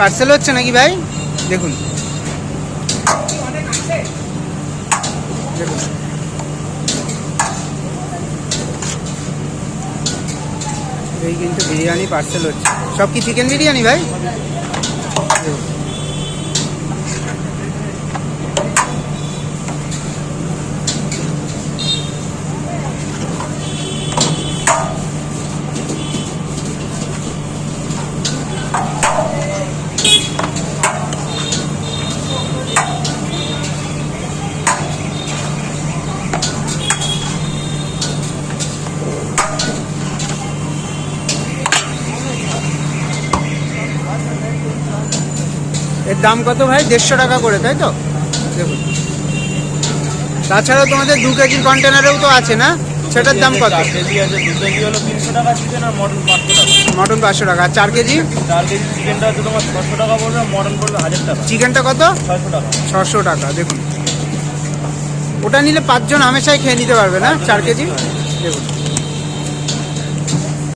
Parcel হচ্ছে নাকি ভাই? দেখুন দেখুন এই কিন্তু বিরিয়ানি পার্সেল হচ্ছে। সব কি চিকেন বিরিয়ানি ভাই? দেখুন। এর দাম কত ভাই? 150 টাকা করে, তাই তো? দেখুন তাছাড়াও তোমাদের 2 কেজির কন্টেনারেও তো আছে না, সেটার দাম কত? 4 কেজি আছে, 2 কেজি হলো 300 টাকা চিকেন, আর মটন 500 টাকা। মটন 500 টাকা। আর 4 কেজি? 4 কেজি চিকেনটা হচ্ছে তোমার 600 টাকা পড়বে, মটন পড়বে 1000 টাকা। চিকেনটা কত? 600 টাকা। 600 টাকা। দেখুন ওটা নিলে 5 জন হামেশাই খেয়ে নিতে পারবে না, 4 কেজি। দেখুন